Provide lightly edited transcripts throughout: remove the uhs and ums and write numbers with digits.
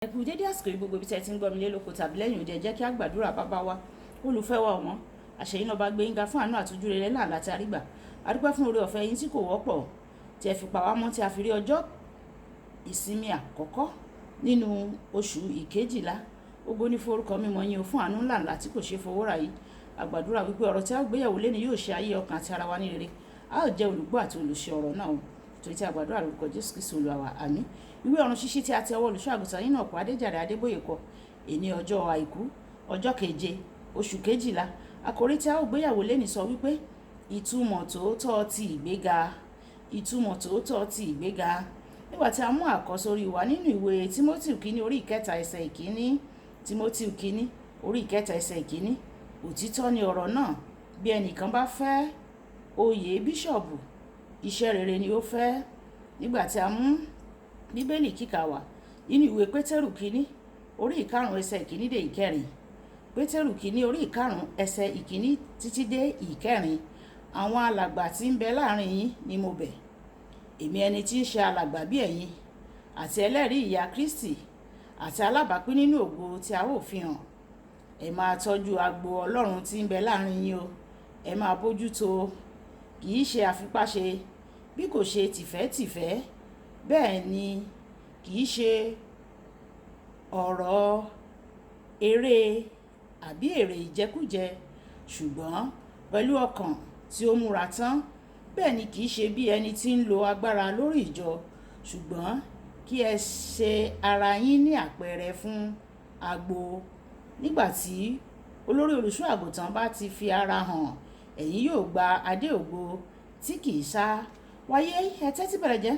Ẹ kú dédé àsìkò yìí gbogbo ibi tí ẹ ti ń gbọ́ mi lé lóko tàbí lẹ́yìn òde, ẹ jẹ́ kí á gbàdúrà. Bàbá wa olùfẹ́ wa ọ̀wọ́n àṣeyín lọ́ba gbẹ̀yìnga fún àánú àtújú rere náà láti àrígbà. A dúpẹ́ fún oore ọ̀fẹ́ yín tí kò wọ́pọ̀ tí ẹ fi pa wá mọ́ tí a fi rí ọjọ́ ìsinmi àkọ́kọ́ nínú oṣù ìkejìlá. Ògo ní fún orúkọ mímọ́ yín o fún àánú ńlá tí kò ṣe fowó rà yìí. A gbàdúrà wípé ọ̀rọ̀ tí a gbéyẹ̀wò léni yóò ṣe ayé ọkàn àti ara wa ní rere. A ó jẹ́ olùgbọ́ àti olùṣe ọ̀rọ̀ náà torí tí a gbàdúrà lórúkọ Jésù Kristi Olúwa wa. Àmín. Ìwé ọ̀run ṣíṣí tí a ti ọwọ́ olùṣọ́ àgùntàn yín náà kọ Adéjàre Adébóyè kọ èní ọjọ́ àìkú ọjọ́ keje oṣù kejìlá. Àkòrí tí a ó gbéyàwó léni sọ wípé ìtumọ̀ tòótọ́ ti ìgbéga. Ìtumọ̀ tòótọ́ ti ìgbéga. Nígbà tí a mú àkọ́sórí wa nínú ìwé Tímótì kínní orí ìkẹta ẹsẹ̀ ìkíní. Tímótì kínní orí ìkẹta ẹsẹ̀ ìkíní. Òtítọ́ ni ọ̀rọ̀ náà, bí ẹnìkan bá fẹ́ oyè bíṣọ̀bù, iṣẹ́ rere ni ó fẹ́. Nígbà tí a mú bíbélì kíkà wá nínú ìwé Pétérù kínní orí ìkarùn ẹsẹ̀ ìkíní dé ìkẹrin. Pétérù kínní orí ìkarùn ẹsẹ̀ ìkíní títí dé ìkẹrin. Àwọn alàgbà tí ń bẹ láàrin yín ni mo bẹ̀, èmi ẹni tí ń ṣe alàgbà bí ẹ̀yin àti ẹlẹ́rìí ìyà Kristi àti alábàápín nínú ògo tí a ó fi hàn. Ẹ máa tọ́jú agbo Ọlọ́run tí ń bẹ láàrin yín o. Ẹ máa bójútó, kì í ṣe àfipáṣe bí kò ṣe tìfẹ́tìfẹ́. Bẹ́ẹ̀ ni kì í ṣe ọ̀rọ̀ eré àbí èrè ìjẹkújẹ, ṣùgbọ́n pẹ̀lú ọkàn tí ó múra tán. Bẹ́ẹ̀ ni kì í ṣe bí ẹni tí ń lo agbára lórí ìjọ, ṣùgbọ́n kí ẹ ṣe ara yín ní àpẹẹrẹ fún agbo. Nígbà tí olórí olùṣọ́ àgùntàn bá ti fi ara hàn, ẹ̀yin yóò gba adé ògo tí kì í sá. Wáyé ẹ tẹ́tí bẹ̀rẹ̀ jẹ́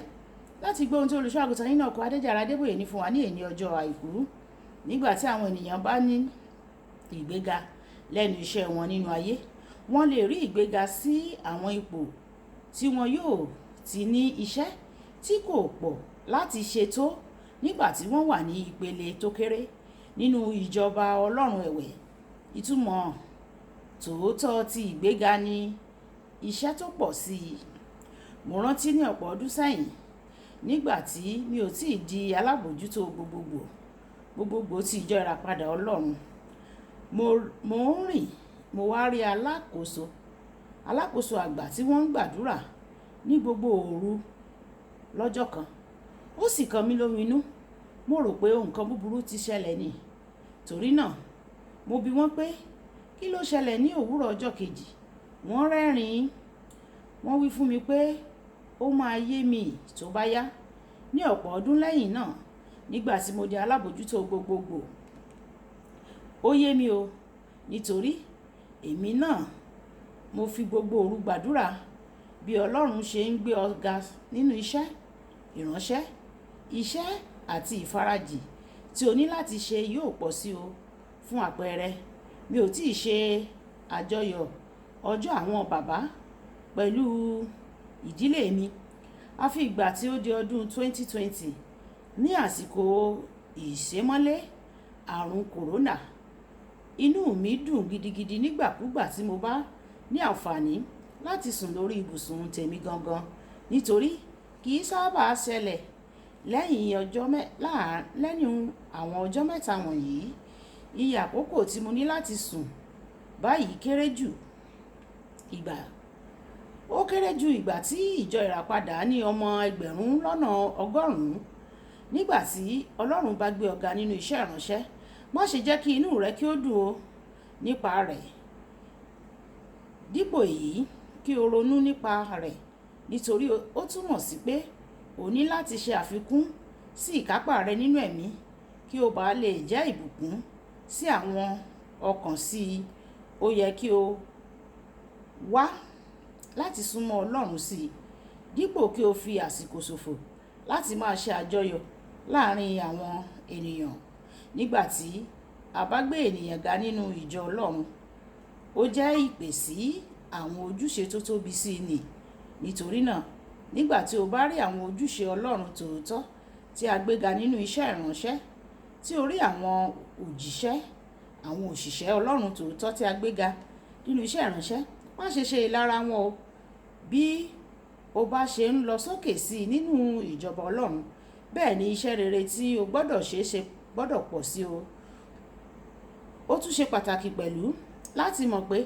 láti gbọ́ ohun tí olùṣọ́ àgùntàn yín náà kọ Adéjàre Adébóyè ní fún wa ní èní ọjọ́ àìkú. Nígbà tí àwọn ènìyàn bá ní ìgbéga lẹ́nu iṣẹ́ wọn nínú ayé, wọ́n lè rí ìgbéga sí àwọn ipò tí wọn yóò ti ní iṣẹ́ tí kò pọ̀ láti ṣe tó nígbà tí wọ́n wà ní ìpele tó kéré nínú ìjọba Ọlọ́run ẹ̀wẹ̀. Ìtumọ̀ tòótọ́ ti ìgbéga ni iṣẹ́ tó pọ̀ sí i. Mo rántí ní ọ̀pọ̀ ọdún sẹ́yìn, nígbà tí mi ò tíì di alábòjútó gbogbogbò ti ìjọ ìràpadà Ọlọ́run. Mo ń rìn, mo wá rí alákòóso àgbà tí wọ́n ń gbàdúrà ní gbogbo òru lọ́jọ́ kan. Ó sì kan mí lóminú. Mo rò pé nǹkan búburú ti ṣẹlẹ̀ ni. Torí náà mo bi wọ́n pé kí ló ṣẹlẹ̀ ní òwúrọ̀ ọjọ́ kejì. Wọ́n rẹ́rìn-ín. Wọ́n wí fún mi pé ó máa yé mi tó bá yá. Ní ọ̀pọ̀ ọdún lẹ́yìn náà, nígbà tí mo di alábòjútó gbogbogbò, ó yé mi o, nítorí èmi náà mo fi gbogbo òru gbàdúrà bí Ọlọ́run ṣe ń gbé ọ̀gá nínú iṣẹ́ ìránṣẹ́, iṣẹ́ àti ìfarajì tí o ní láti ṣe yóò pọ̀ sí o. Fún àpẹẹrẹ, mi ò tíì ṣe àjọyọ̀ ọjọ́ àwọn bàbá pẹ̀lú ìdílé mi àfi ìgbà tí ó di ọdún 2020 ní àsìkò ìṣẹ́mọ́lé àrùn kòrónà. Inú mi dùn gidigidi nígbàkúgbà tí mo bá ní àǹfààní láti sùn lórí ibùsùn tèmi gangan, nítorí kì í sábà ṣẹlẹ̀ lẹ́yìn àwọn ọjọ́ mẹ́ta wọ̀nyí. Iye àkókò tí mo ní láti sùn báyìí ó kéré ju ìgbà tí ìjọ ìràpadà ní ọmọ ẹgbẹ̀rún lọ́nà ọgọ́rùn-ún. Nígbà tí Ọlọ́run bá gbé ọ̀gá nínú iṣẹ́ ìránṣẹ́, má ṣe jẹ́ kí inú rẹ kí ó dùn o nípa rẹ̀. Dípò èyí, kí o ronú nípa rẹ̀, nítorí ó túmọ̀ sí pé o ní láti ṣe àfikún sí ìkápá rẹ nínú ẹ̀mí kí o bá lè jẹ́ ìbùkún sí àwọn ọkàn sí i. Ó yẹ kí o wá láti súnmọ́ Ọlọ́run sí i, dípò kí o fi àsìkò ṣòfò láti máa ṣe àjọyọ̀ láàrin àwọn ènìyàn. Nígbà tí a bá gbé ènìyàn ga nínú ìjọ Ọlọ́run, ó jẹ́ ìpè sí àwọn ojúṣe tó tóbi sí i ni. Nítorí náà, nígbà tí o bá rí àwọn ojúṣe Ọlọ́run tòótọ́ tí a gbéga nínú iṣẹ́ ìránṣẹ́, tí o rí àwọn òṣìṣẹ́ Ọlọ́run tòótọ́ tí a gbéga nínú iṣẹ́ ìránṣẹ́, má ṣe ṣe ìlara wọn o. Bí o bá ṣe ń lọ sókè sí i nínú ìjọba Ọlọ́run, bẹ́ẹ̀ ni iṣẹ́ rere tí o gbọ́dọ̀ ṣe gbọ́dọ̀ pọ̀ sí o. Ó tún ṣe pàtàkì pẹ̀lú láti mọ̀ pé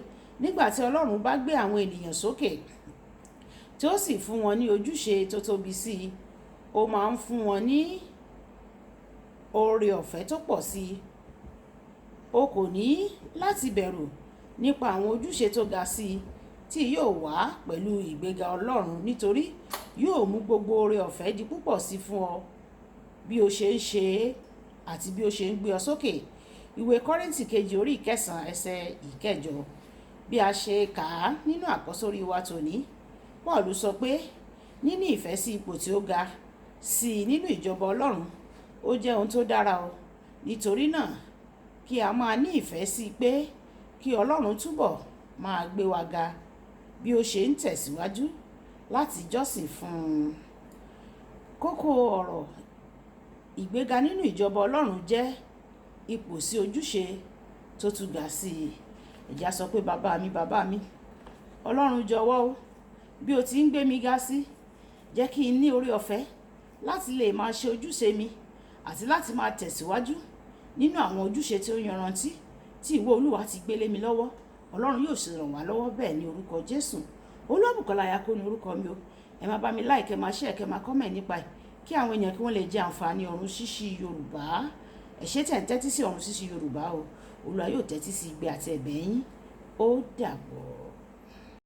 nígbà tí Ọlọ́run bá gbé àwọn ènìyàn sókè tí ó sì fún wọn ní ojúṣe tó tóbi sí i, ó máa ń fún wọn ní oore ọ̀fẹ́ tó pọ̀ sí i. O kò ní láti bẹ̀rù nípa àwọn ojúṣe tó ga sí i tí yóò wá pẹ̀lú ìgbéga Ọlọ́run, nítorí yóò mú gbogbo oore ọ̀fẹ́ di púpọ̀ sí fún ọ bí o ṣe ń ṣe é àti bí o ṣe ń gbé ọ sókè. Ìwé Kọ́ríńtì kejì orí 9 ẹsẹ̀ 9. Bí a ṣe kà á nínú àkọ́sórí wa tòní, Pọ́ọ̀lù sọ pé níní ìfẹ́ sí ipò tí ó ga sí i nínú ìjọba Ọlọ́run ó jẹ́ ohun tó dára o. Nítorí náà kí a máa ní ìfẹ́ sí i pé kí Ọlọ́run túbọ̀ máa gbé wa ga bí ó ṣe ń tẹ̀síwájú láti jọ́sìn fún un. Kókó ọ̀rọ̀ ìgbéga nínú ìjọba Ọlọ́run jẹ́ ipò sí ojúṣe tó tún ga sí i. Ẹ̀já sọ pé bàbá mi, Ọlọ́run jọ̀wọ́ o, bí o ti ń gbé mi ga sí, jẹ́ kí n ní oore ọ̀fẹ́ láti lè máa ṣe ojúṣe mi àti láti máa tẹ̀síwájú nínú àwọn ojúṣe tí ó yanrantí tí ìwọ Olúwa ti gbélé mi lọ́wọ́. Ọlọ́run yóò sì ràn wá lọ́wọ́ bẹ́ẹ̀ ní orúkọ Jésù. Olúwabùkọ́lá Ayako ní orúkọ mi o. Ẹ máa bá mi like, ẹ máa share, ẹ máa comment nípa ẹ̀ kí àwọn èèyàn kí wọ́n lè jẹ àǹfààní ọ̀run ṣíṣí Yorùbá. Ẹ ṣé tẹ̀ ń tẹ́tí sí ọ̀run ṣíṣí Yorùbá o. Olúwa yóò tẹ́tí sí igbe àti ẹ̀bẹ̀ yín. Ó dàbọ̀.